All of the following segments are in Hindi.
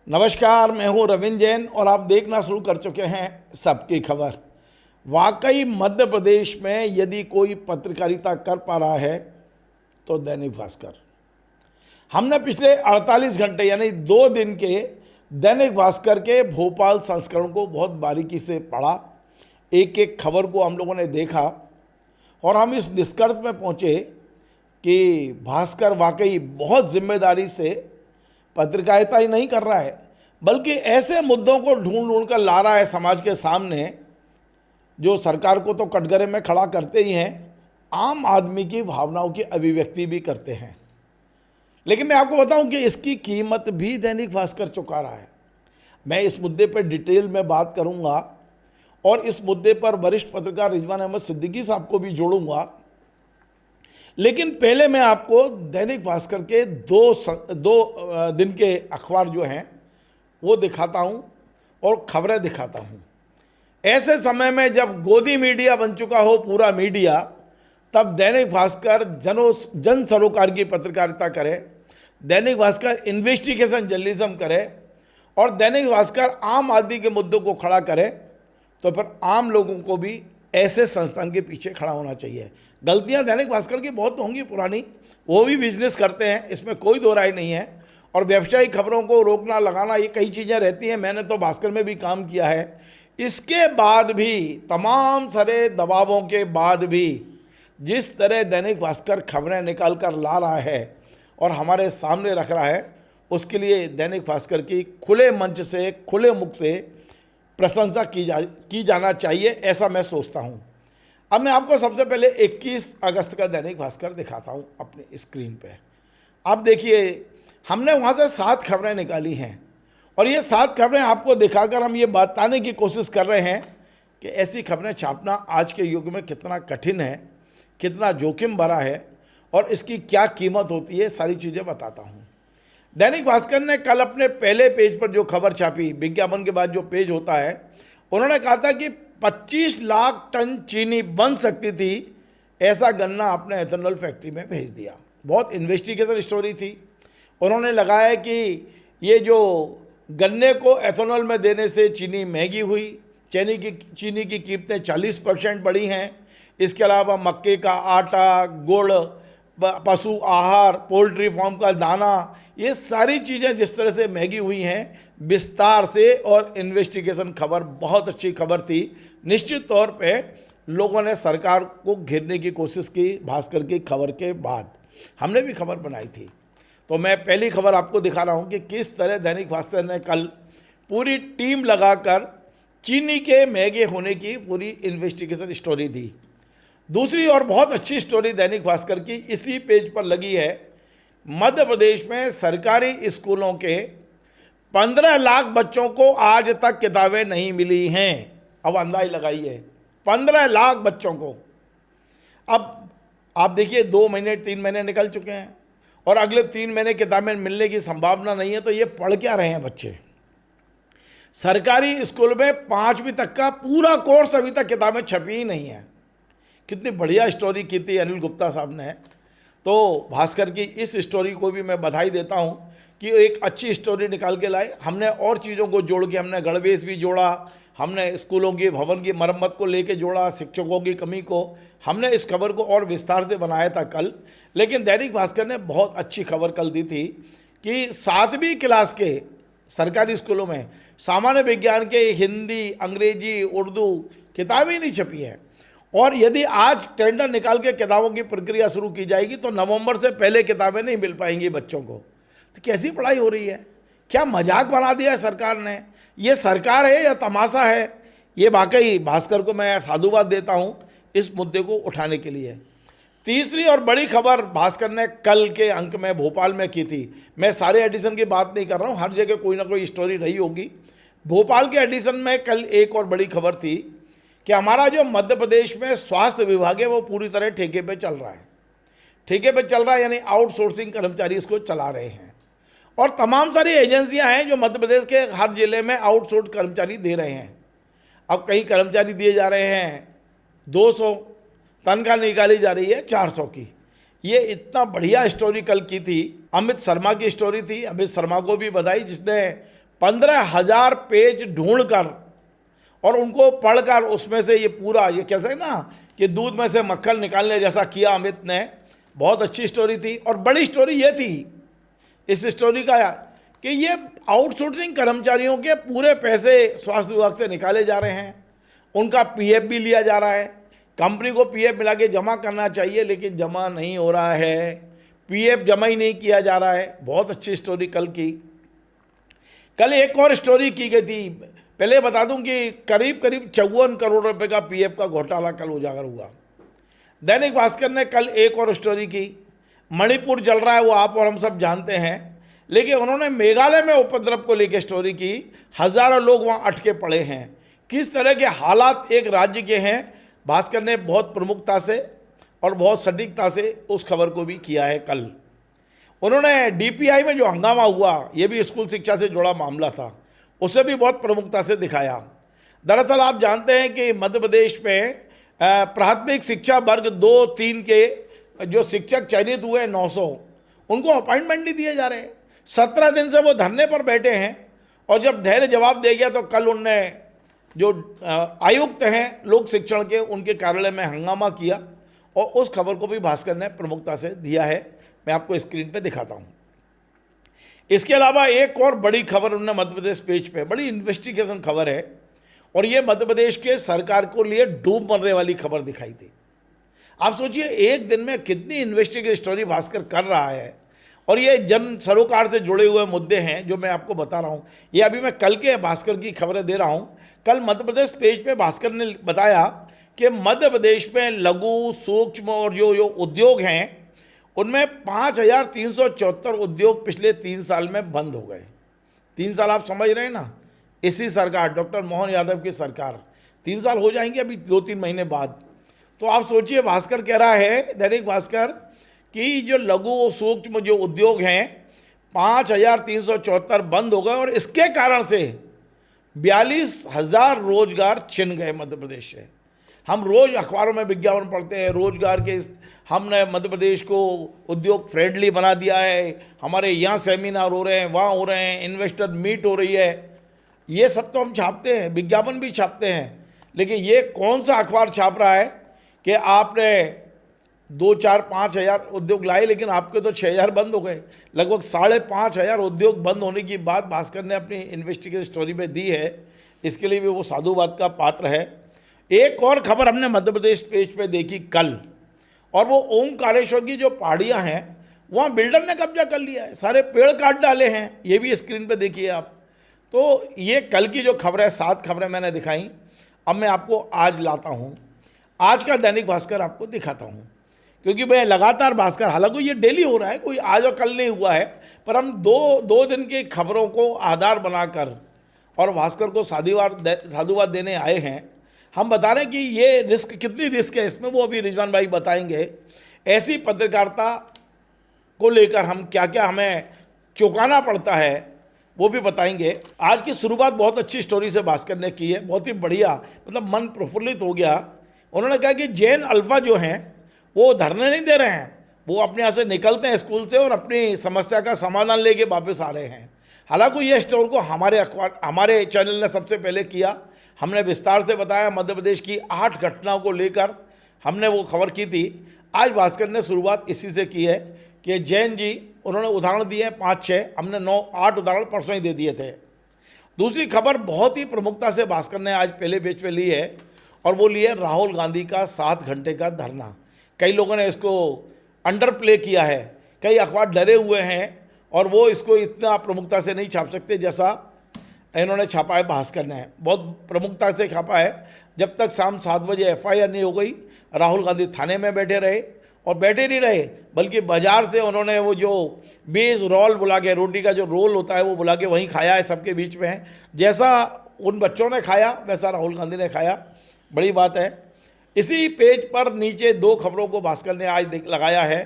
नमस्कार, मैं हूं रविंद्र जैन और आप देखना शुरू कर चुके हैं सबकी खबर। वाकई मध्य प्रदेश में यदि कोई पत्रकारिता कर पा रहा है तो दैनिक भास्कर। हमने पिछले 48 घंटे यानी 2 दिन के दैनिक भास्कर के भोपाल संस्करण को बहुत बारीकी से पढ़ा। एक एक खबर को हम लोगों ने देखा और हम इस निष्कर्ष में पहुंचे कि भास्कर वाकई बहुत जिम्मेदारी से पत्रकारिता ही नहीं कर रहा है, बल्कि ऐसे मुद्दों को ढूंढ ढूंढ कर ला रहा है समाज के सामने जो सरकार को तो कटघरे में खड़ा करते ही हैं, आम आदमी की भावनाओं की अभिव्यक्ति भी करते हैं। लेकिन मैं आपको बताऊं कि इसकी कीमत भी दैनिक भास्कर चुका रहा है। मैं इस मुद्दे पर डिटेल में बात करूंगा और इस मुद्दे पर वरिष्ठ पत्रकार रिजवान अहमद सिद्दीकी साहब को भी जोड़ूंगा। लेकिन पहले मैं आपको दैनिक भास्कर के दो दिन के अखबार जो हैं वो दिखाता हूं और खबरें दिखाता हूं। ऐसे समय में जब गोदी मीडिया बन चुका हो पूरा मीडिया, तब दैनिक भास्कर जन सरोकार की पत्रकारिता करे, दैनिक भास्कर इन्वेस्टिगेशन जर्नलिज्म करे और दैनिक भास्कर आम आदमी के मुद्दों को खड़ा करे, तो फिर आम लोगों को भी ऐसे संस्थान के पीछे खड़ा होना चाहिए। गलतियां दैनिक भास्कर की बहुत होंगी पुरानी, वो भी बिजनेस करते हैं, इसमें कोई दो राय नहीं है। और व्यवसायिक खबरों को रोकना लगाना ये कई चीज़ें रहती हैं, मैंने तो भास्कर में भी काम किया है। इसके बाद भी तमाम सारे दबावों के बाद भी जिस तरह दैनिक भास्कर खबरें निकाल कर ला रहा है और हमारे सामने रख रहा है, उसके लिए दैनिक भास्कर की खुले मंच से खुले मुख से प्रशंसा की जाना चाहिए, ऐसा मैं सोचता हूँ। अब मैं आपको सबसे पहले 21 अगस्त का दैनिक भास्कर दिखाता हूँ अपने स्क्रीन पे। आप देखिए, हमने वहाँ से 7 खबरें निकाली हैं और ये 7 खबरें आपको दिखाकर हम ये बताने की कोशिश कर रहे हैं कि ऐसी खबरें छापना आज के युग में कितना कठिन है, कितना जोखिम भरा है और इसकी क्या कीमत होती है, सारी चीज़ें बताता हूँ। दैनिक भास्कर ने कल अपने पहले पेज पर जो खबर छापी, विज्ञापन के बाद जो पेज होता है, उन्होंने कहा था कि 25 लाख टन चीनी बन सकती थी, ऐसा गन्ना आपने एथेनॉल फैक्ट्री में भेज दिया। बहुत इन्वेस्टिगेशन स्टोरी थी। उन्होंने लगाया कि ये जो गन्ने को एथेनॉल में देने से चीनी महंगी हुई, चीनी की कीमतें 40% बढ़ी हैं। इसके अलावा मक्के का आटा, गुड़, पशु आहार, पोल्ट्री फार्म का दाना, ये सारी चीज़ें जिस तरह से महंगी हुई हैं, विस्तार से और इन्वेस्टिगेशन खबर बहुत अच्छी खबर थी। निश्चित तौर पे लोगों ने सरकार को घेरने की कोशिश की भास्कर की खबर के बाद। हमने भी खबर बनाई थी। तो मैं पहली खबर आपको दिखा रहा हूँ कि किस तरह दैनिक भास्कर ने कल पूरी टीम लगाकर चीनी के महंगे होने की पूरी इन्वेस्टिगेशन स्टोरी दी। दूसरी और बहुत अच्छी स्टोरी दैनिक भास्कर की इसी पेज पर लगी है। मध्य प्रदेश में सरकारी स्कूलों के 15 लाख बच्चों को आज तक किताबें नहीं मिली हैं। अब अंदाज लगाइए, 15 लाख बच्चों को। अब आप देखिए, 2 महीने 3 महीने निकल चुके हैं और अगले 3 महीने किताबें मिलने की संभावना नहीं है, तो ये पढ़ क्या रहे हैं बच्चे? सरकारी स्कूल में 5वीं तक का पूरा कोर्स अभी तक किताबें छपी ही नहीं है। कितनी बढ़िया स्टोरी की थी अनिल गुप्ता साहब ने। तो भास्कर की इस स्टोरी को भी मैं बधाई देता हूं कि एक अच्छी स्टोरी निकाल के लाए। हमने और चीज़ों को जोड़ के, हमने गणवेश भी जोड़ा, हमने स्कूलों की भवन की मरम्मत को लेके जोड़ा, शिक्षकों की कमी को, हमने इस खबर को और विस्तार से बनाया था कल। लेकिन दैनिक भास्कर ने बहुत अच्छी खबर कल दी थी कि 7वीं क्लास के सरकारी स्कूलों में सामान्य विज्ञान के हिंदी, अंग्रेजी, उर्दू किताबें ही नहीं छपी हैं। और यदि आज टेंडर निकाल के किताबों की प्रक्रिया शुरू की जाएगी तो नवंबर से पहले किताबें नहीं मिल पाएंगी बच्चों को। तो कैसी पढ़ाई हो रही है? क्या मजाक बना दिया है सरकार ने? ये सरकार है या तमाशा है? ये वाकई भास्कर को मैं साधुवाद देता हूँ इस मुद्दे को उठाने के लिए। तीसरी और बड़ी खबर भास्कर ने कल के अंक में भोपाल में की थी। मैं सारे एडिशन की बात नहीं कर रहा हूँ, हर जगह कोई ना कोई स्टोरी रही होगी। भोपाल के एडिशन में कल एक और बड़ी खबर थी कि हमारा जो मध्य प्रदेश में स्वास्थ्य विभाग है वो पूरी तरह ठेके पे चल रहा है। ठेके पे चल रहा है यानी आउटसोर्सिंग कर्मचारी इसको चला रहे हैं और तमाम सारी एजेंसियां हैं जो मध्य प्रदेश के हर जिले में आउटसोर्स कर्मचारी दे रहे हैं। अब कई कर्मचारी दिए जा रहे हैं 200, तनख्वाह निकाली जा रही है 400 की। ये इतना बढ़िया स्टोरी कल की थी, अमित शर्मा की स्टोरी थी। अमित शर्मा को भी बधाई जिसने 15,000 पेज ढूंढकर और उनको पढ़कर उसमें से ये पूरा, ये कैसे ना कि दूध में से मक्खन निकालने जैसा किया अमित ने। बहुत अच्छी स्टोरी थी। और बड़ी स्टोरी ये थी इस स्टोरी का कि ये आउटसोर्सिंग कर्मचारियों के पूरे पैसे स्वास्थ्य विभाग से निकाले जा रहे हैं, उनका पीएफ भी लिया जा रहा है। कंपनी को पीएफ मिला के जमा करना चाहिए लेकिन जमा नहीं हो रहा है, पीएफ जमा ही नहीं किया जा रहा है। बहुत अच्छी स्टोरी कल की। कल एक और स्टोरी की गई थी। पहले बता दूं कि करीब 54 करोड़ रुपए का पीएफ का घोटाला कल उजागर हुआ। दैनिक भास्कर ने कल एक और स्टोरी की। मणिपुर जल रहा है, वो आप और हम सब जानते हैं, लेकिन उन्होंने मेघालय में उपद्रव को लेकर स्टोरी की। हजारों लोग वहाँ अटके पड़े हैं। किस तरह के हालात एक राज्य के हैं, भास्कर ने बहुत प्रमुखता से और बहुत सटीकता से उस खबर को भी किया है कल। उन्होंने डीपीआई में जो हंगामा हुआ, ये भी स्कूल शिक्षा से जुड़ा मामला था, उसे भी बहुत प्रमुखता से दिखाया। दरअसल आप जानते हैं कि मध्य प्रदेश में प्राथमिक शिक्षा वर्ग 2-3 के जो शिक्षक चयनित हुए 900, उनको अपॉइंटमेंट नहीं दिए जा रहे। 17 दिन से वो धरने पर बैठे हैं और जब धैर्य जवाब दे गया तो कल उनने जो आयुक्त हैं लोक शिक्षण के, उनके कार्यालय में हंगामा किया और उस खबर को भी भास्कर ने प्रमुखता से दिया है। मैं आपको स्क्रीन पे दिखाता हूँ। इसके अलावा एक और बड़ी खबर उन्होंने मध्य प्रदेश पेज पे, बड़ी इन्वेस्टिगेशन खबर है और ये मध्य प्रदेश के सरकार को लिए डूब मरने वाली खबर दिखाई थी। आप सोचिए एक दिन में कितनी इन्वेस्टिगेशन स्टोरी भास्कर कर रहा है और ये जन सरोकार से जुड़े हुए मुद्दे हैं जो मैं आपको बता रहा हूँ। ये अभी मैं कल के भास्कर की खबरें दे रहा हूँ। कल मध्य प्रदेश पेज पे भास्कर ने बताया कि मध्य प्रदेश में लघु सूक्ष्म और जो उद्योग हैं उनमें 5,374 उद्योग पिछले 3 साल में बंद हो गए। 3 साल आप समझ रहे हैं ना, इसी सरकार डॉक्टर मोहन यादव की सरकार, 3 साल हो जाएंगे अभी 2-3 महीने बाद। तो आप सोचिए, भास्कर कह रहा है, दैनिक भास्कर, कि जो लघु और सूक्ष्म जो उद्योग हैं 5,374 बंद हो गए और इसके कारण से 42,000 रोजगार छिन गए मध्य प्रदेश से। हम रोज अखबारों में विज्ञापन पढ़ते हैं रोजगार के, हमने मध्य प्रदेश को उद्योग फ्रेंडली बना दिया है, हमारे यहाँ सेमिनार हो रहे हैं, वहाँ हो रहे हैं, इन्वेस्टर मीट हो रही है। ये सब तो हम छापते हैं, विज्ञापन भी छापते हैं, लेकिन ये कौन सा अखबार छाप रहा है कि आपने 2-4-5 हज़ार उद्योग लाए लेकिन आपके तो 6,000 बंद हो गए। लगभग 5,500 उद्योग बंद होने की बात भास्कर ने अपनी इन्वेस्टिगेशन स्टोरी में दी है। इसके लिए भी वो साधुवाद का पात्र है। एक और खबर हमने मध्य प्रदेश पेज पे देखी कल, और वो ओमकारेश्वर की जो पहाड़ियाँ हैं वहाँ बिल्डर ने कब्जा कर लिया है, सारे पेड़ काट डाले हैं। ये भी स्क्रीन पे देखिए आप। तो ये कल की जो खबर है, 7 खबरें मैंने दिखाई। अब मैं आपको आज लाता हूँ, आज का दैनिक भास्कर आपको दिखाता हूँ, क्योंकि मैं लगातार भास्कर, हालांकि ये डेली हो रहा है, कोई आज और कल नहीं हुआ है, पर हम दो दिन की खबरों को आधार बनाकर और भास्कर को साधुवाद देने आए हैं। हम बता रहे हैं कि ये रिस्क, कितनी रिस्क है इसमें, वो अभी रिजवान भाई बताएंगे। ऐसी पत्रकारिता को लेकर हम क्या क्या हमें चौंकाना पड़ता है वो भी बताएंगे। आज की शुरुआत बहुत अच्छी स्टोरी से भास्कर ने की है, बहुत ही बढ़िया, मतलब मन प्रफुल्लित हो गया। उन्होंने कहा कि जैन अल्फा जो हैं वो धरने नहीं दे रहे हैं, वो अपने यहाँ से निकलते हैं स्कूल से और अपनी समस्या का समाधान लेके वापस आ रहे हैं। हालांकि ये स्टोर को हमारे चैनल ने सबसे पहले किया। हमने विस्तार से बताया, मध्य प्रदेश की 8 घटनाओं को लेकर हमने वो खबर की थी। आज भास्कर ने शुरुआत इसी से की है कि जैन जी, उन्होंने उदाहरण दिए हैं 5-6, हमने 9-8 उदाहरण परसों ही दे दिए थे। दूसरी खबर बहुत ही प्रमुखता से भास्कर ने आज पहले पेज पे ली है, और वो ली है राहुल गांधी का 7 घंटे का धरना। कई लोगों ने इसको अंडर प्ले किया है, कई अखबार डरे हुए हैं और वो इसको इतना प्रमुखता से नहीं छाप सकते जैसा इन्होंने छापा है। भास्कर ने बहुत प्रमुखता से छापा है। जब तक शाम 7 बजे FIR नहीं हो गई, राहुल गांधी थाने में बैठे रहे, और बैठे नहीं रहे बल्कि बाजार से उन्होंने वो जो बेस रोल बुला के, रोटी का जो रोल होता है वो बुला के वहीं खाया है, सबके बीच में है। जैसा उन बच्चों ने खाया वैसा राहुल गांधी ने खाया। बड़ी बात है। इसी पेज पर नीचे 2 खबरों को भास्कर ने आज लगाया है।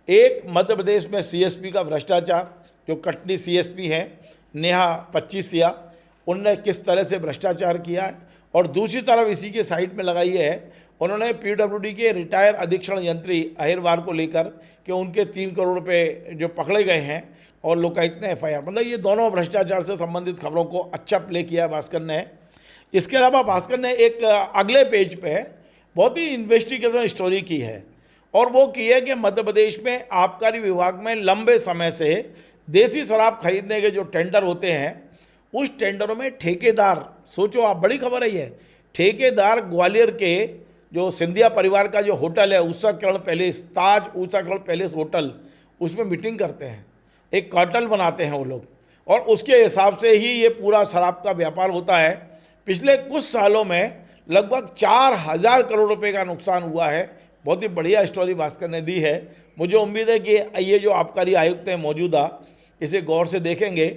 एक, मध्य प्रदेश में CSP का भ्रष्टाचार, जो कटनी CSP हैं नेहा 25 उनने किस तरह से भ्रष्टाचार किया है, और दूसरी तरफ इसी के साइड में लगाई है उन्होंने पीडब्ल्यूडी के रिटायर अधीक्षण यंत्री अहिरवार को लेकर कि उनके 3 करोड़ रुपए जो पकड़े गए हैं और लोकायुक्त ने एफआईआर, मतलब ये दोनों भ्रष्टाचार से संबंधित खबरों को अच्छा प्ले किया भास्कर ने। इसके अलावा भास्कर ने एक अगले पेज पे बहुत ही इन्वेस्टिगेशन स्टोरी की है, और वो की है कि मध्य प्रदेश में आबकारी विभाग में लंबे समय से देसी शराब खरीदने के जो टेंडर होते हैं, उस टेंडरों में ठेकेदार, सोचो आप, बड़ी खबर है ये, ठेकेदार ग्वालियर के जो सिंधिया परिवार का जो होटल है उषा किरण पैलेस, ताज उषा किरण पैलेस होटल, उसमें मीटिंग करते हैं, एक कार्टेल बनाते हैं वो लोग, और उसके हिसाब से ही ये पूरा शराब का व्यापार होता है। पिछले कुछ सालों में लगभग 4,000 करोड़ रुपए का नुकसान हुआ है। बहुत ही बढ़िया स्टोरी भास्कर ने दी है। मुझे उम्मीद है कि ये जो आबकारी आयुक्त हैं मौजूदा, इसे गौर से देखेंगे,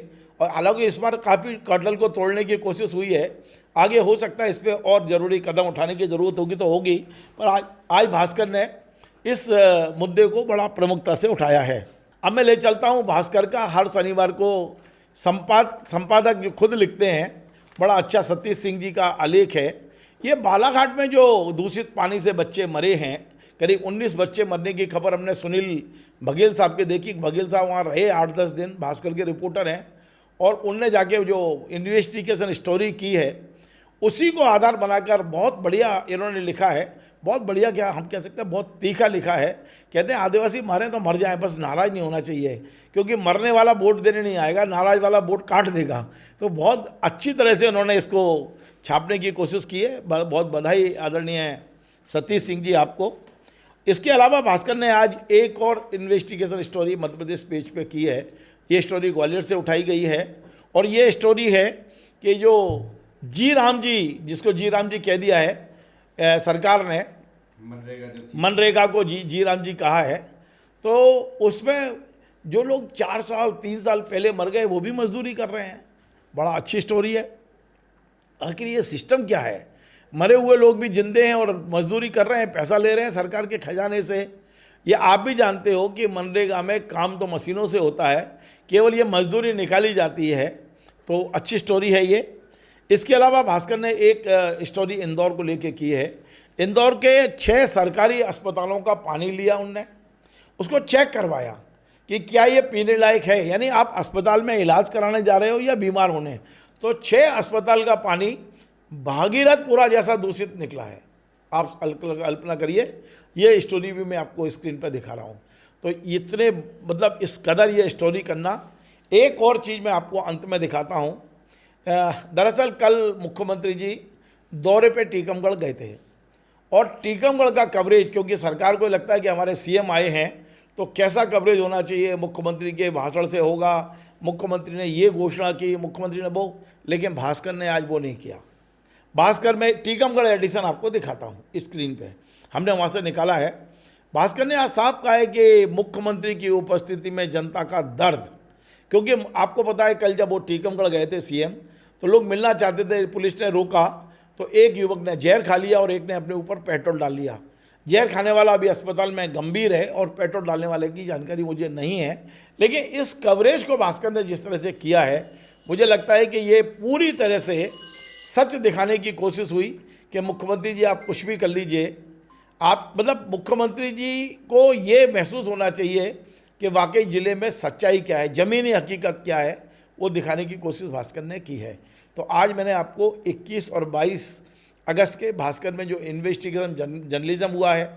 और हालांकि इस बार काफ़ी कार्टेल को तोड़ने की कोशिश हुई है, आगे हो सकता है इस पर और ज़रूरी कदम उठाने की ज़रूरत होगी तो होगी, पर आज भास्कर ने इस मुद्दे को बड़ा प्रमुखता से उठाया है। अब मैं ले चलता हूँ भास्कर का हर शनिवार को संपादक जो खुद लिखते हैं, बड़ा अच्छा सतीश सिंह जी का आलेख है। ये बालाघाट में जो दूषित पानी से बच्चे मरे हैं, करीब 19 बच्चे मरने की खबर हमने सुनील बघेल साहब के देखी। बघेल साहब वहाँ रहे 8-10 दिन, भास्कर के रिपोर्टर हैं, और उनने जाके जो इन्वेस्टिगेशन स्टोरी की है, उसी को आधार बनाकर बहुत बढ़िया इन्होंने लिखा है। बहुत बढ़िया, क्या हम कह सकते हैं, बहुत तीखा लिखा है। कहते हैं आदिवासी मारे तो मर जाएं, बस नाराज़ नहीं होना चाहिए, क्योंकि मरने वाला वोट देने नहीं आएगा, नाराज़ वाला वोट काट देगा। तो बहुत अच्छी तरह से उन्होंने इसको छापने की कोशिश की है। बहुत बधाई आदरणीय सतीश सिंह जी आपको। इसके अलावा भास्कर ने आज एक और investigation story Madhya Pradesh page पे की है। ये स्टोरी ग्वालियर से उठाई गई है, और ये स्टोरी है कि जो जी राम जी, जिसको जी राम जी कह दिया है सरकार ने, मनरेगा को जी राम जी कहा है, तो उसमें जो लोग 4 साल 3 साल पहले मर गए वो भी मजदूरी कर रहे हैं। बड़ा अच्छी स्टोरी है। आखिर ये सिस्टम क्या है? मरे हुए लोग भी जिंदे हैं और मजदूरी कर रहे हैं, पैसा ले रहे हैं सरकार के खजाने से। ये आप भी जानते हो कि मनरेगा में काम तो मशीनों से होता है, केवल ये मजदूरी निकाली जाती है। तो अच्छी स्टोरी है ये। इसके अलावा भास्कर ने एक स्टोरी इंदौर को लेके की है। इंदौर के 6 सरकारी अस्पतालों का पानी लिया उनने, उसको चेक करवाया कि क्या ये पीने लायक है, यानी आप अस्पताल में इलाज कराने जा रहे हो या बीमार होने। तो 6 अस्पताल का पानी भागीरथपुरा जैसा दूषित निकला है। आप कल्पना करिए, ये स्टोरी भी मैं आपको स्क्रीन पर दिखा रहा हूँ। तो इतने, मतलब इस कदर ये स्टोरी करना। एक और चीज़ मैं आपको अंत में दिखाता हूँ। दरअसल कल मुख्यमंत्री जी दौरे पे टीकमगढ़ गए थे, और टीकमगढ़ का कवरेज, क्योंकि सरकार को लगता है कि हमारे सीएम आए हैं तो कैसा कवरेज होना चाहिए, मुख्यमंत्री के भाषण से होगा, मुख्यमंत्री ने ये घोषणा की, मुख्यमंत्री ने वो, लेकिन भास्कर ने आज वो नहीं किया। भास्कर में टीकमगढ़ एडिशन आपको दिखाता हूँ स्क्रीन पे, हमने वहाँ से निकाला है। भास्कर ने आज साफ कहा है कि मुख्यमंत्री की उपस्थिति में जनता का दर्द, क्योंकि आपको पता है कल जब वो टीकमगढ़ गए थे सीएम, तो लोग मिलना चाहते थे, पुलिस ने रोका, तो एक युवक ने जहर खा लिया और एक ने अपने ऊपर पेट्रोल डाल लिया। जहर खाने वाला अभी अस्पताल में गंभीर है, और पेट्रोल डालने वाले की जानकारी मुझे नहीं है। लेकिन इस कवरेज को भास्कर ने जिस तरह से किया है, मुझे लगता है कि ये पूरी तरह से सच दिखाने की कोशिश हुई कि मुख्यमंत्री जी आप कुछ भी कर लीजिए, आप, मतलब मुख्यमंत्री जी को ये महसूस होना चाहिए कि वाकई ज़िले में सच्चाई क्या है, ज़मीनी हकीकत क्या है, वो दिखाने की कोशिश भास्कर ने की है। तो आज मैंने आपको 21 और 22 अगस्त के भास्कर में जो इन्वेस्टिगेशन जर्नलिज्म हुआ है,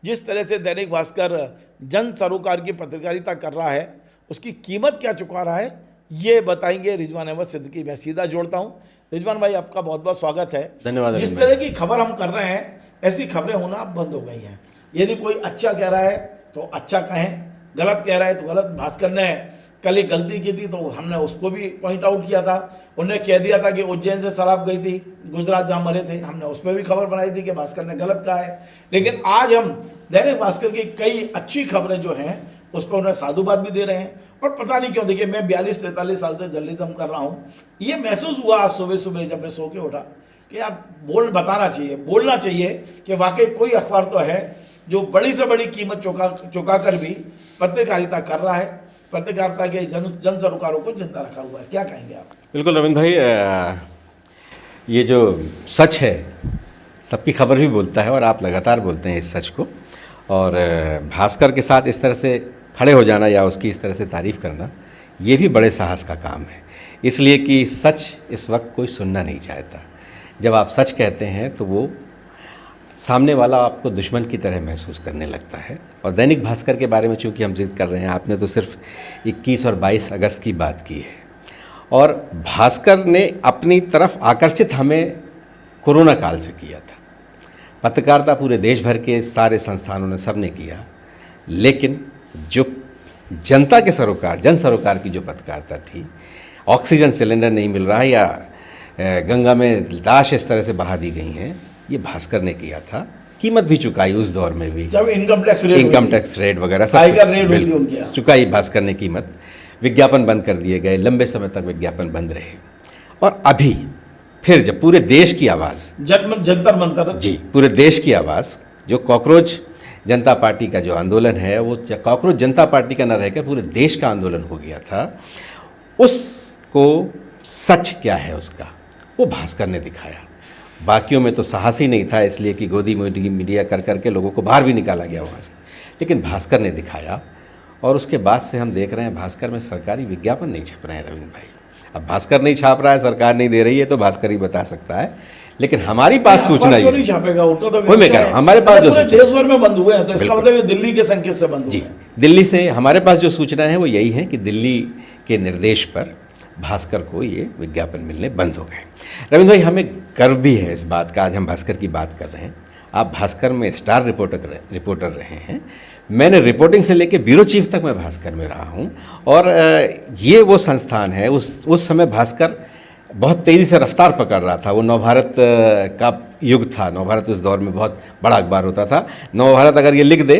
जिस तरह से दैनिक भास्कर जन सरोकार की पत्रकारिता कर रहा है, उसकी कीमत क्या चुका रहा है, ये बताएंगे रिजवान अहमद सिद्दीकी। मैं सीधा जोड़ता हूँ। रिजवान भाई, आपका बहुत बहुत स्वागत है। धन्यवाद। जिस तरह की खबर हम कर रहे हैं, ऐसी खबरें होना बंद हो गई हैं। यदि कोई अच्छा कह रहा है तो अच्छा कहें, गलत कह रहा है तो गलत। भास्कर ने कल एक गलती की थी, तो हमने उसको भी पॉइंट आउट किया था। उन्होंने कह दिया था कि उज्जैन से शराब गई थी, गुजरात जहाँ मरे थे, हमने उस पर भी खबर बनाई थी कि भास्कर ने गलत कहा है। लेकिन आज हम दैनिक भास्कर की कई अच्छी खबरें जो हैं उस पर उन्हें साधुवाद भी दे रहे हैं। और पता नहीं क्यों, देखिए मैं 42-43 साल से जर्नलिज्म कर रहा हूँ, ये महसूस हुआ आज सुबह सुबह जब मैं सो के उठा कि यार बताना चाहिए, बोलना चाहिए कि वाकई कोई अखबार तो है जो बड़ी से बड़ी कीमत चुका कर भी पत्रकारिता कर रहा है, पत्रकारिता के जन सरोकारों को जिंदा रखा हुआ है। क्या कहेंगे आप? बिल्कुल रविंद्र भाई, ये जो सच है, सबकी खबर भी बोलता है और आप लगातार बोलते हैं इस सच को। और भास्कर के साथ इस तरह से खड़े हो जाना या उसकी इस तरह से तारीफ़ करना, ये भी बड़े साहस का काम है, इसलिए कि सच इस वक्त कोई सुनना नहीं चाहता। जब आप सच कहते हैं तो वो सामने वाला आपको दुश्मन की तरह महसूस करने लगता है। और दैनिक भास्कर के बारे में चूँकि हम जिद कर रहे हैं, आपने तो सिर्फ 21 और 22 अगस्त की बात की है, और भास्कर ने अपनी तरफ आकर्षित हमें कोरोना काल से किया था। पत्रकारिता पूरे देश भर के सारे संस्थानों ने, सब ने किया, लेकिन जो जनता के सरोकार, जन सरोकार की जो पत्रकारिता थी, ऑक्सीजन सिलेंडर नहीं मिल रहा है या गंगा में लाश इस तरह से बहा दी गई हैं, ये भास्कर ने किया था। कीमत भी चुकाई उस दौर में भी, जब इनकम टैक्स रेट वगैरह सब चुकाई भास्कर ने कीमत। विज्ञापन बंद कर दिए गए, लंबे समय तक विज्ञापन बंद रहे। और अभी फिर जब पूरे देश की आवाज़, जंतर मंतर, जी, पूरे देश की आवाज़, जो कॉकरोच जनता पार्टी का जो आंदोलन है, वो कॉकरोच जनता पार्टी का न रहकर पूरे देश का आंदोलन हो गया था, उसको सच क्या है उसका, वो भास्कर ने दिखाया। बाकियों में तो साहस ही नहीं था, इसलिए कि गोदी मोदी मीडिया कर करके लोगों को बाहर भी निकाला गया वहाँ से, लेकिन भास्कर ने दिखाया। और उसके बाद से हम देख रहे हैं भास्कर में सरकारी विज्ञापन नहीं छप रहे हैं रविंद्र भाई। अब भास्कर नहीं छाप रहा है, सरकार नहीं दे रही है, तो भास्कर ही बता सकता है, लेकिन हमारी पास सूचना ही नहीं छापेगा उनका, तो मैं कह रहा हूँ हमारे पास जो देश भर में बंद हुए हैं, तो इसका मतलब ये दिल्ली के संकेत से बंद हुए हैं। दिल्ली से हमारे पास जो सूचना है वो यही है कि दिल्ली के निर्देश पर भास्कर को ये विज्ञापन मिलने बंद हो गए। रविंद्र भाई, हमें गर्व भी है इस बात का, आज हम भास्कर की बात कर रहे हैं। आप भास्कर में स्टार रिपोर्टर रहे हैं, मैंने रिपोर्टिंग से लेकर ब्यूरो चीफ तक मैं भास्कर में रहा हूँ। और ये वो संस्थान है, उस समय भास्कर बहुत तेज़ी से रफ्तार पकड़ रहा था। वो नवभारत का युग था, नवभारत उस दौर में बहुत बड़ा अखबार होता था। नवभारत अगर ये लिख दे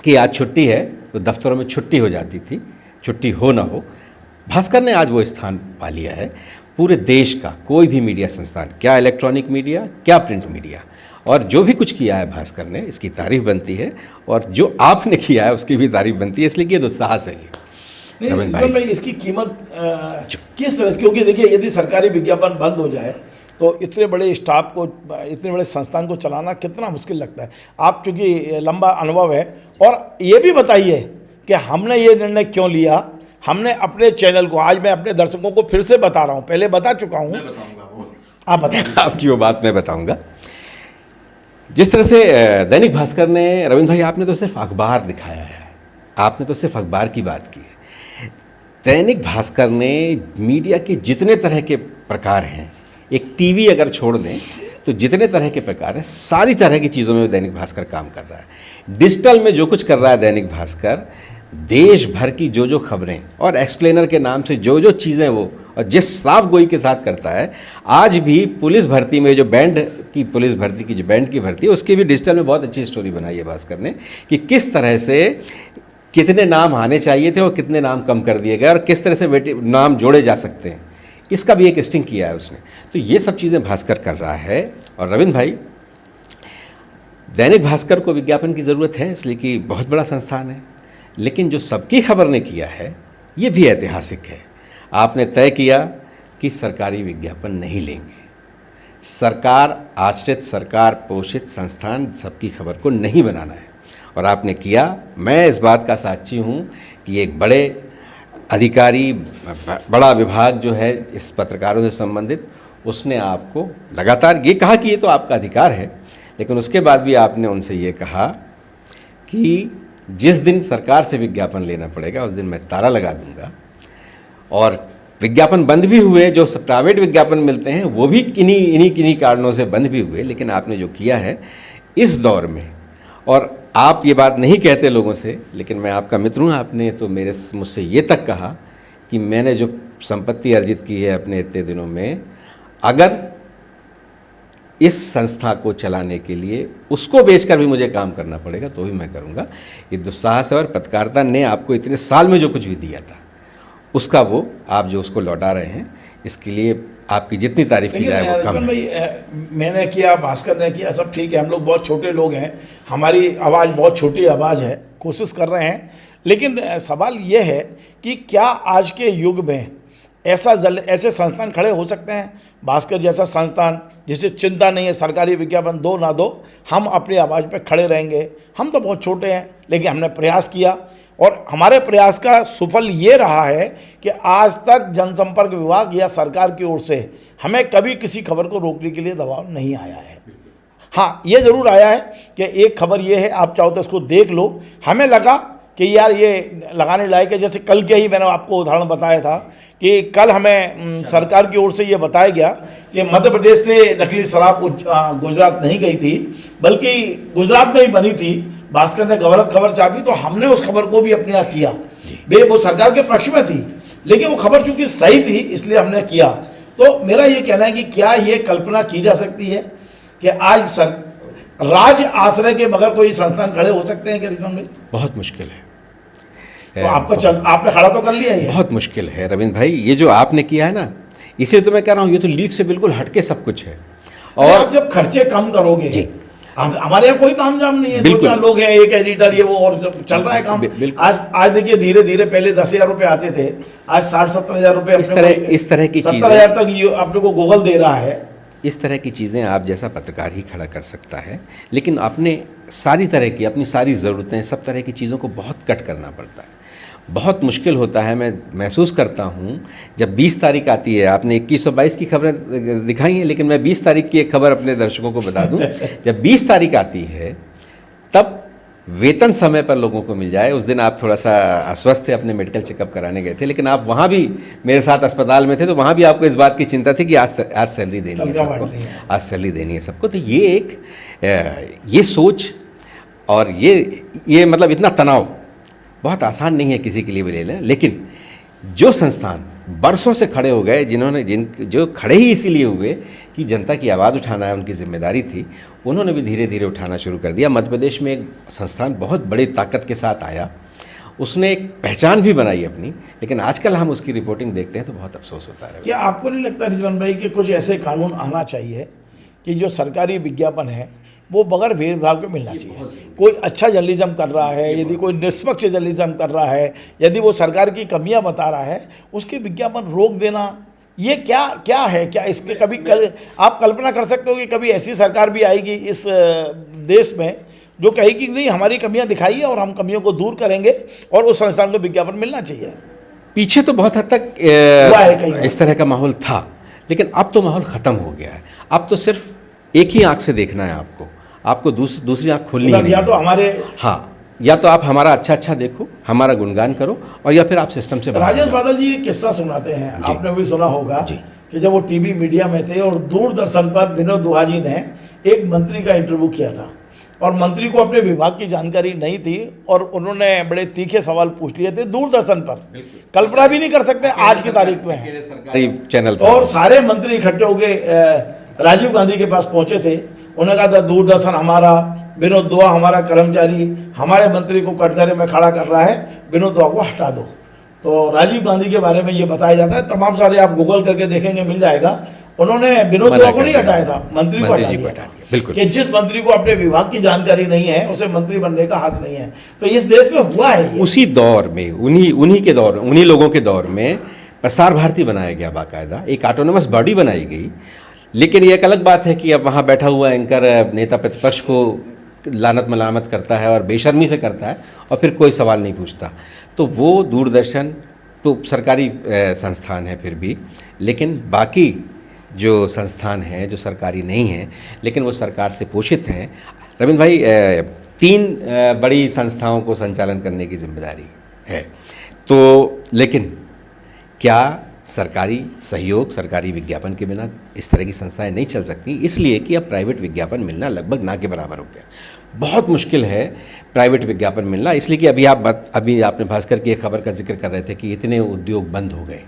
कि आज छुट्टी है, तो दफ्तरों में छुट्टी हो जाती थी, छुट्टी हो ना हो। भास्कर ने आज वो स्थान पा लिया है। पूरे देश का कोई भी मीडिया संस्थान, क्या इलेक्ट्रॉनिक मीडिया, क्या प्रिंट मीडिया, और जो भी कुछ किया है भास्कर ने, इसकी तारीफ बनती है। और जो आपने किया है उसकी भी तारीफ बनती है, इसलिए कि ये दुस्साहस है ये। भाई, इसकी कीमत किस तरह, क्योंकि देखिए यदि सरकारी विज्ञापन बंद हो जाए तो इतने बड़े स्टाफ को, इतने बड़े संस्थान को चलाना कितना मुश्किल लगता है। आप चूँकि लंबा अनुभव है, और ये भी बताइए कि हमने ये निर्णय क्यों लिया। हमने अपने चैनल को, आज मैं अपने दर्शकों को फिर से बता रहा हूँ, पहले बता चुका हूँ, आप बताइए। आपकी वो बात मैं बताऊँगा। जिस तरह से दैनिक भास्कर ने, रविंद्र भाई, आपने तो सिर्फ अखबार दिखाया है, आपने तो सिर्फ अखबार की बात की है। दैनिक भास्कर ने मीडिया के जितने तरह के प्रकार हैं, एक टीवी अगर छोड़ दें तो जितने तरह के प्रकार हैं, सारी तरह की चीज़ों में दैनिक भास्कर काम कर रहा है। डिजिटल में जो कुछ कर रहा है दैनिक भास्कर, देश भर की जो जो खबरें और एक्सप्लेनर के नाम से जो जो चीज़ें वो, और जिस साफ गोई के साथ करता है। आज भी पुलिस भर्ती में जो पुलिस भर्ती की जो बैंड की भर्ती है, उसकी भी डिजिटल में बहुत अच्छी स्टोरी बनाई है भास्कर ने, कि किस तरह से कितने नाम आने चाहिए थे और कितने नाम कम कर दिए गए, और किस तरह से नाम जोड़े जा सकते हैं, इसका भी एक स्टिंग किया है उसने। तो ये सब चीज़ें भास्कर कर रहा है। और रविंद्र भाई, दैनिक भास्कर को विज्ञापन की ज़रूरत है, इसलिए कि बहुत बड़ा संस्थान है, लेकिन जो सबकी खबर ने किया है ये भी ऐतिहासिक है। आपने तय किया कि सरकारी विज्ञापन नहीं लेंगे, सरकार आश्रित, सरकार पोषित संस्थान सबकी खबर को नहीं बनाना है, और आपने किया। मैं इस बात का साक्षी हूँ कि एक बड़े अधिकारी, बड़ा विभाग जो है इस पत्रकारों से संबंधित, उसने आपको लगातार ये कहा कि ये तो आपका अधिकार है, लेकिन उसके बाद भी आपने उनसे ये कहा कि जिस दिन सरकार से विज्ञापन लेना पड़ेगा उस दिन मैं ताला लगा दूंगा। और विज्ञापन बंद भी हुए, जो प्राइवेट विज्ञापन मिलते हैं वो भी किन्हीं कारणों से बंद भी हुए, लेकिन आपने जो किया है इस दौर में, और आप ये बात नहीं कहते लोगों से, लेकिन मैं आपका मित्र हूँ, आपने तो मुझसे ये तक कहा कि मैंने जो संपत्ति अर्जित की है अपने इतने दिनों में, अगर इस संस्था को चलाने के लिए उसको बेचकर भी मुझे काम करना पड़ेगा तो भी मैं करूँगा। ये दुस्साहस है। और पत्रकारिता ने आपको इतने साल में जो कुछ भी दिया था, उसका वो आप जो उसको लौटा रहे हैं, इसके लिए आपकी जितनी तारीफ की जाए वो कम है। भाई, मैंने किया, भास्कर ने किया, सब ठीक है, हम लोग बहुत छोटे लोग हैं, हमारी आवाज़ बहुत छोटी आवाज़ है, कोशिश कर रहे हैं। लेकिन सवाल ये है कि क्या आज के युग में ऐसे संस्थान खड़े हो सकते हैं। भास्कर जैसा संस्थान जिसे चिंता नहीं है सरकारी विज्ञापन दो ना दो, हम अपनी आवाज़ पे खड़े रहेंगे। हम तो बहुत छोटे हैं लेकिन हमने प्रयास किया और हमारे प्रयास का सुफल ये रहा है कि आज तक जनसंपर्क विभाग या सरकार की ओर से हमें कभी किसी खबर को रोकने के लिए दबाव नहीं आया है। हाँ, ये ज़रूर आया है कि एक खबर ये है, आप चाहो तो इसको देख लो। हमें लगा कि यार ये लगाने लायक है। जैसे कल के ही मैंने आपको उदाहरण बताया था कि कल हमें सरकार की ओर से ये बताया गया कि मध्य प्रदेश से नकली शराब गुजरात नहीं गई थी बल्कि गुजरात में ही बनी थी। भास्कर ने गलत खबर छापी तो हमने उस खबर को भी अपने यहाँ किया। वो सरकार के पक्ष में थी लेकिन वो खबर चूंकि सही थी इसलिए हमने किया। तो मेरा ये कहना है कि क्या ये कल्पना की जा सकती है कि आज राज्य आश्रय के बगैर कोई संस्थान खड़े हो सकते हैं क्या रिजवान भाई? बहुत मुश्किल है। तो आपने खड़ा तो कर लिया है। बहुत मुश्किल है रविंद्र भाई, ये जो आपने किया है ना, इसे तो मैं कह रहा हूँ ये तो लीक से बिल्कुल हटके सब कुछ है। और आप जब खर्चे कम करोगे, हमारे यहाँ कोई तामझाम नहीं है, 2-4 लोग हैं, एक एडिटर, ये वो, और चल रहा है काम। आज देखिए धीरे धीरे पहले 10,000 रुपये आते थे, आज 60-70,000 रुपये इस तरह की 70,000 तक ये अपने को गूगल दे रहा है। इस तरह की चीज़ें आप जैसा पत्रकार ही खड़ा कर सकता है, लेकिन आपने सारी तरह की अपनी सारी ज़रूरतें, सब तरह की चीज़ों को बहुत कट करना पड़ता है। बहुत मुश्किल होता है। मैं महसूस करता हूँ जब 20 तारीख आती है, आपने 21 और 22 की खबरें दिखाई हैं, लेकिन मैं 20 तारीख की एक खबर अपने दर्शकों को बता दूँ। जब 20 तारीख आती है तब वेतन समय पर लोगों को मिल जाए। उस दिन आप थोड़ा सा अस्वस्थ थे, अपने मेडिकल चेकअप कराने गए थे, लेकिन आप वहाँ भी मेरे साथ अस्पताल में थे, तो वहाँ भी आपको इस बात की चिंता थी कि आज सैलरी देनी है सबको, आज सैलरी देनी है सबको। तो ये सोच और ये मतलब इतना तनाव बहुत आसान नहीं है किसी के लिए भी ले लें। लेकिन जो संस्थान बरसों से खड़े हो गए, जो खड़े ही इसीलिए हुए कि जनता की आवाज़ उठाना है, उनकी जिम्मेदारी थी, उन्होंने भी धीरे धीरे उठाना शुरू कर दिया। मध्य प्रदेश में एक संस्थान बहुत बड़ी ताकत के साथ आया, उसने एक पहचान भी बनाई अपनी, लेकिन आजकल हम उसकी रिपोर्टिंग देखते हैं तो बहुत अफसोस होता है। क्या आपको नहीं लगता रिजवान भाई कि कुछ ऐसे कानून आना चाहिए कि जो सरकारी विज्ञापन है वो बगैर भेदभाव के मिलना चाहिए? कोई अच्छा जर्नलिज्म कर रहा है, यदि कोई निष्पक्ष जर्नलिज्म कर रहा है, यदि वो सरकार की कमियां बता रहा है, उसके विज्ञापन रोक देना, ये क्या है? क्या इसके कभी आप कल्पना कर सकते हो कि कभी ऐसी सरकार भी आएगी इस देश में जो कहेगी कि नहीं, हमारी कमियां दिखाइए और हम कमियों को दूर करेंगे और उस संस्थान को विज्ञापन मिलना चाहिए? पीछे तो बहुत हद तक इस तरह का माहौल था, लेकिन अब तो माहौल ख़त्म हो गया है। अब तो सिर्फ एक ही आंख से देखना है आपको दूसरी आंख खोलनी है। या तो हमारे, हाँ, या तो आप हमारा अच्छा देखो, हमारा गुणगान करो, और या फिर आप सिस्टम से राजेश बादल जी एक किस्सा सुनाते हैं, आपने भी सुना होगा कि जब वो टीवी मीडिया में थे और दूरदर्शन पर विनोद दुआ जी ने एक मंत्री का इंटरव्यू किया था और मंत्री को अपने विभाग की जानकारी नहीं थी और उन्होंने बड़े तीखे सवाल पूछ लिए थे दूरदर्शन पर। कल्पना भी नहीं कर सकते आज की तारीख में सरकारी चैनल और सारे मंत्री इकट्ठे हो गए, राजीव गांधी के पास पहुंचे थे। उन्होंने कहा था दूरदर्शन हमारा, विनोद दुआ हमारा कर्मचारी हमारे मंत्री को कटघरे में खड़ा कर रहा है, विनोद दुआ को हटा दो। तो राजीव गांधी के बारे में ये बताया जाता है, तमाम सारे आप गूगल करके देखेंगे मिल जाएगा। उन्होंने विनोद दुआ को नहीं हटाया था, मंत्री को हटा दिया था। बिल्कुल, कि जिस मंत्री को अपने विभाग की जानकारी नहीं है उसे मंत्री बनने का हक नहीं है। तो इस देश में हुआ है उसी दौर में, उन्हीं लोगों के दौर में प्रसार भारती बनाया गया, बाकायदा एक ऑटोनोमस बॉडी बनाई गई। लेकिन ये एक अलग बात है कि अब वहाँ बैठा हुआ एंकर नेता प्रतिपक्ष को लानत मलामत करता है और बेशर्मी से करता है और फिर कोई सवाल नहीं पूछता। तो वो दूरदर्शन तो सरकारी संस्थान है फिर भी, लेकिन बाकी जो संस्थान हैं जो सरकारी नहीं हैं लेकिन वो सरकार से पोषित हैं। रविंद्र भाई, 3 बड़ी संस्थाओं को संचालन करने की जिम्मेदारी है, तो लेकिन क्या सरकारी सहयोग, सरकारी विज्ञापन के बिना इस तरह की संस्थाएं नहीं चल सकती, इसलिए कि अब प्राइवेट विज्ञापन मिलना लगभग ना के बराबर हो गया। बहुत मुश्किल है प्राइवेट विज्ञापन मिलना, इसलिए कि अभी आपने भास्कर की एक खबर का जिक्र कर रहे थे कि इतने उद्योग बंद हो गए।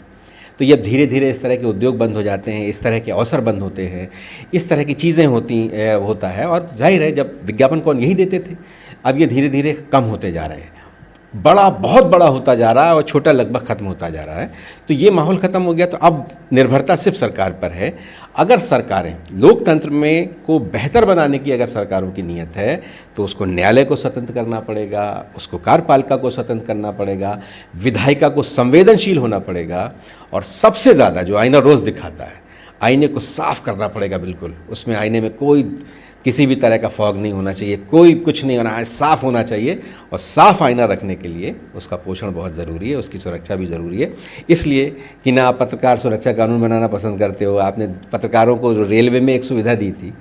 तो ये धीरे धीरे इस तरह के उद्योग बंद हो जाते हैं, इस तरह के अवसर बंद होते हैं, इस तरह की चीज़ें होता है। और जाहिर है जब विज्ञापन कौन यही देते थे, अब ये धीरे धीरे कम होते जा रहे हैं। बहुत बड़ा होता जा रहा है और छोटा लगभग ख़त्म होता जा रहा है। तो ये माहौल ख़त्म हो गया, तो अब निर्भरता सिर्फ सरकार पर है। अगर सरकारें लोकतंत्र में को बेहतर बनाने की अगर सरकारों की नीयत है तो उसको न्यायालय को स्वतंत्र करना पड़ेगा, उसको कार्यपालिका को स्वतंत्र करना पड़ेगा, विधायिका को संवेदनशील होना पड़ेगा, और सबसे ज़्यादा जो आईना रोज़ दिखाता है, आईने को साफ करना पड़ेगा बिल्कुल। उसमें आईने में कोई किसी भी तरह का फॉग नहीं होना चाहिए, कोई कुछ नहीं होना है, साफ़ होना चाहिए। और साफ़ आईना रखने के लिए उसका पोषण बहुत ज़रूरी है, उसकी सुरक्षा भी ज़रूरी है। इसलिए कि ना आप पत्रकार सुरक्षा कानून बनाना पसंद करते हो, आपने पत्रकारों को जो रेलवे में एक सुविधा दी थी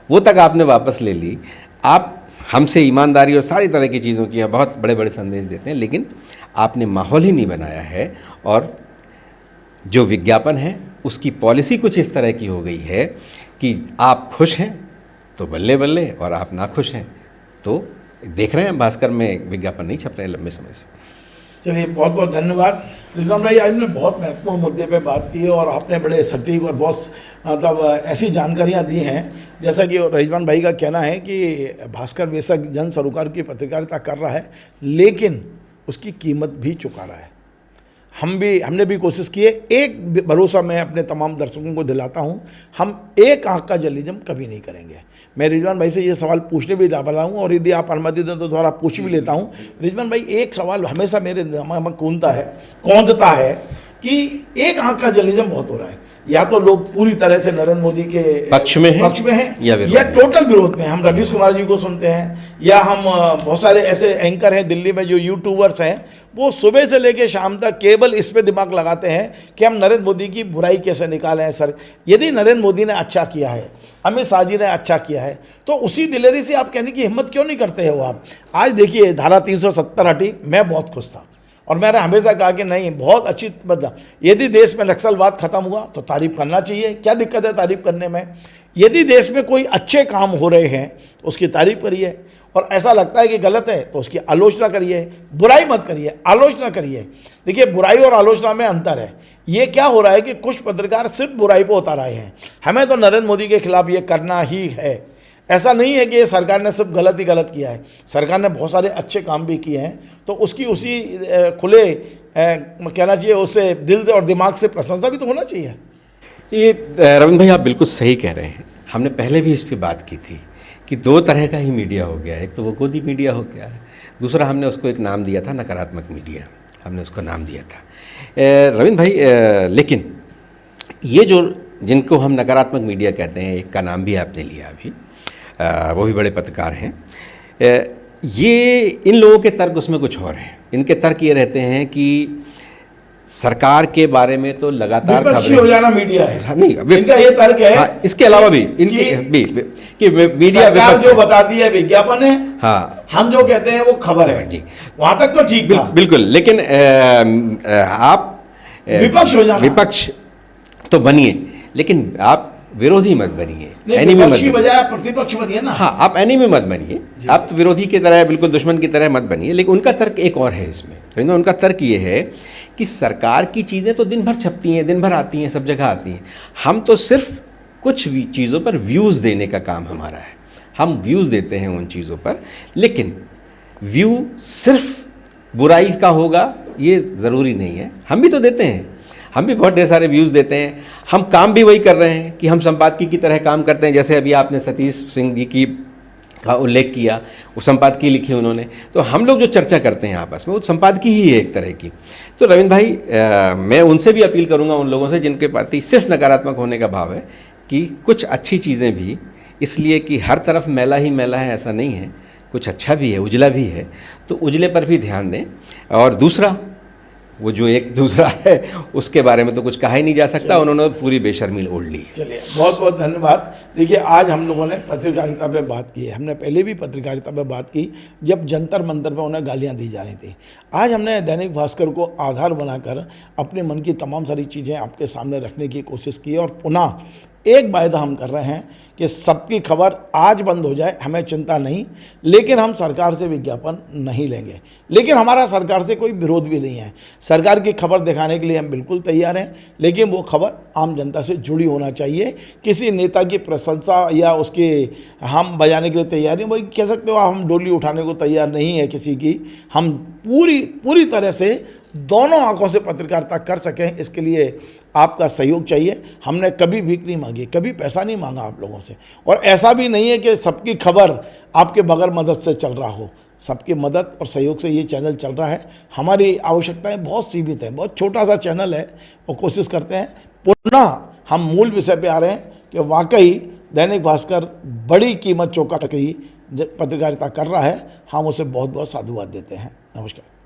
वो तक आपने वापस ले ली। आप हमसे ईमानदारी और सारी तरह की चीज़ों की बहुत बड़े बड़े संदेश देते हैं, लेकिन आपने माहौल ही नहीं बनाया है। और जो विज्ञापन है उसकी पॉलिसी कुछ इस तरह की हो गई है कि आप खुश हैं तो बल्ले बल्ले, और आप नाखुश हैं तो देख रहे हैं भास्कर में विज्ञापन नहीं छप रहे हैं लंबे समय से। चलिए, बहुत बहुत धन्यवाद रिजवान भाई। आज ने बहुत महत्वपूर्ण मुद्दे पे बात की और आपने बड़े सटीक और बहुत मतलब ऐसी जानकारियां दी हैं। जैसा कि रिजवान भाई का कहना है कि भास्कर बेशक जन सरोकार की पत्रकारिता कर रहा है, लेकिन उसकी कीमत भी चुका रहा है। हमने भी कोशिश की है। एक भरोसा मैं अपने तमाम दर्शकों को दिलाता हूं, हम एक आंख का जर्नलिज्म कभी नहीं करेंगे। मैं रिजवान भाई से ये सवाल पूछने भी जा रहा हूँ, और यदि आप अनुमति दें तो थोड़ा पूछ भी लेता हूँ। रिजवान भाई, एक सवाल हमेशा मेरे दिमाग में कौंधता है कि एक आंख का जर्नलिज्म बहुत हो रहा है। या तो लोग पूरी तरह से नरेंद्र मोदी के पक्ष में हैं या टोटल विरोध में। हम रवीश कुमार जी को सुनते हैं, या हम बहुत सारे ऐसे एंकर हैं दिल्ली में जो यूट्यूबर्स हैं, वो सुबह से लेकर शाम तक केवल इस पे दिमाग लगाते हैं कि हम नरेंद्र मोदी की बुराई कैसे निकालें। सर, यदि नरेंद्र मोदी ने अच्छा किया है, अमित शाह जी ने अच्छा किया है, तो उसी दिलेरी से आप कहने की हिम्मत क्यों नहीं करते हो आप? आज देखिए, धारा 370 हटी, मैं बहुत खुश था और मैंने हमेशा कहा कि नहीं, बहुत अच्छी मतलब यदि देश में नक्सलवाद खत्म हुआ तो तारीफ करना चाहिए, क्या दिक्कत है तारीफ करने में? यदि देश में कोई अच्छे काम हो रहे हैं तो उसकी तारीफ करिए, और ऐसा लगता है कि गलत है तो उसकी आलोचना करिए, बुराई मत करिए, आलोचना करिए। देखिए, बुराई और आलोचना में अंतर है। ये क्या हो रहा है कि कुछ पत्रकार सिर्फ बुराई पर उतार आए हैं, हमें तो नरेंद्र मोदी के खिलाफ ये करना ही है। ऐसा नहीं है कि ये सरकार ने सिर्फ गलत ही गलत किया है, सरकार ने बहुत सारे अच्छे काम भी किए हैं, तो उसकी उसी खुले कहना चाहिए, उससे दिल से और दिमाग से प्रशंसा भी तो होना चाहिए। ये रविंद्र भाई, आप बिल्कुल सही कह रहे हैं। हमने पहले भी इस पर बात की थी कि दो तरह का ही मीडिया हो गया है। एक तो वो गोदी मीडिया हो गया है, दूसरा हमने उसको एक नाम दिया था नकारात्मक मीडिया, हमने उसको नाम दिया था। रविंद्र भाई, लेकिन ये जो जिनको हम नकारात्मक मीडिया कहते हैं, एक का नाम भी आपने लिया अभी, वो भी बड़े पत्रकार हैं। ये इन लोगों के तर्क उसमें कुछ और हैं। इनके तर्क ये रहते हैं कि सरकार के बारे में तो लगातार खबरें हो जाना मीडिया है। नहीं, इनका ये तर्क है। हाँ, इसके अलावा भी इनकी कि मीडिया सरकार जो बताती है विज्ञापन है, हाँ, हम जो कहते हैं वो खबर है जी। वहां तक तो ठीक था, बिल्कुल। लेकिन आप विपक्ष तो बनिए, लेकिन आप विरोधी मत बनिए, एनिमी मत बनिए, बजाय प्रतिपक्ष बनिए ना। हाँ, आप एनिमी मत बनिए, आप विरोधी की तरह, बिल्कुल दुश्मन की तरह मत बनिए। लेकिन उनका तर्क एक और है इसमें। उनका तर्क ये है कि सरकार की चीज़ें तो दिन भर छपती हैं, दिन भर आती हैं, सब जगह आती हैं, हम तो सिर्फ कुछ चीज़ों पर व्यूज़ देने का काम हमारा है। हम व्यूज़ देते हैं उन चीज़ों पर, लेकिन व्यू सिर्फ बुराई का होगा ये ज़रूरी नहीं है। हम भी तो देते हैं, हम भी बहुत ढेर सारे व्यूज़ देते हैं। हम काम भी वही कर रहे हैं कि हम संपादकीय की तरह काम करते हैं। जैसे अभी आपने सतीश सिंह जी की का उल्लेख किया, वो संपादकीय लिखी उन्होंने, तो हम लोग जो चर्चा करते हैं आपस में, वो संपादकीय ही है एक तरह की। तो रविंद्र भाई, मैं उनसे भी अपील करूंगा, उन लोगों से जिनके प्रति सिर्फ नकारात्मक होने का भाव है, कि कुछ अच्छी चीज़ें भी, इसलिए कि हर तरफ मैला ही मैला है ऐसा नहीं है, कुछ अच्छा भी है, उजला भी है, तो उजले पर भी ध्यान दें। और दूसरा, वो जो एक दूसरा है उसके बारे में तो कुछ कहा ही नहीं जा सकता, उन्होंने पूरी बेशर्मी ओढ़ ली। चलिए, बहुत बहुत धन्यवाद। देखिए, आज हम लोगों ने पत्रकारिता पे बात की है, हमने पहले भी पत्रकारिता पे बात की जब जंतर मंतर पे उन्हें गालियां दी जा रही थी। आज हमने दैनिक भास्कर को आधार बनाकर अपने मन की तमाम सारी चीज़ें आपके सामने रखने की कोशिश की, और पुनः एक वायदा हम कर रहे हैं कि सबकी खबर आज बंद हो जाए, हमें चिंता नहीं, लेकिन हम सरकार से विज्ञापन नहीं लेंगे। लेकिन हमारा सरकार से कोई विरोध भी नहीं है। सरकार की खबर दिखाने के लिए हम बिल्कुल तैयार हैं, लेकिन वो खबर आम जनता से जुड़ी होना चाहिए। किसी नेता की प्रशंसा या उसके हम बजाने के लिए तैयार नहीं, वही कह सकते हो आप, हम डोली उठाने को तैयार नहीं है किसी की। हम पूरी तरह से दोनों आंखों से पत्रकारिता कर सकें, इसके लिए आपका सहयोग चाहिए। हमने कभी भीख नहीं मांगी, कभी पैसा नहीं मांगा आप लोगों से, और ऐसा भी नहीं है कि सबकी खबर आपके बगैर मदद से चल रहा हो। सबकी मदद और सहयोग से ये चैनल चल रहा है। हमारी आवश्यकताएं बहुत सीमित हैं, बहुत छोटा सा चैनल है, और कोशिश करते हैं पुनः हम मूल विषय पे आ रहे हैं कि वाकई दैनिक भास्कर बड़ी कीमत चौका की पत्रकारिता कर रहा है। हम उसे बहुत बहुत साधुवाद देते हैं। नमस्कार।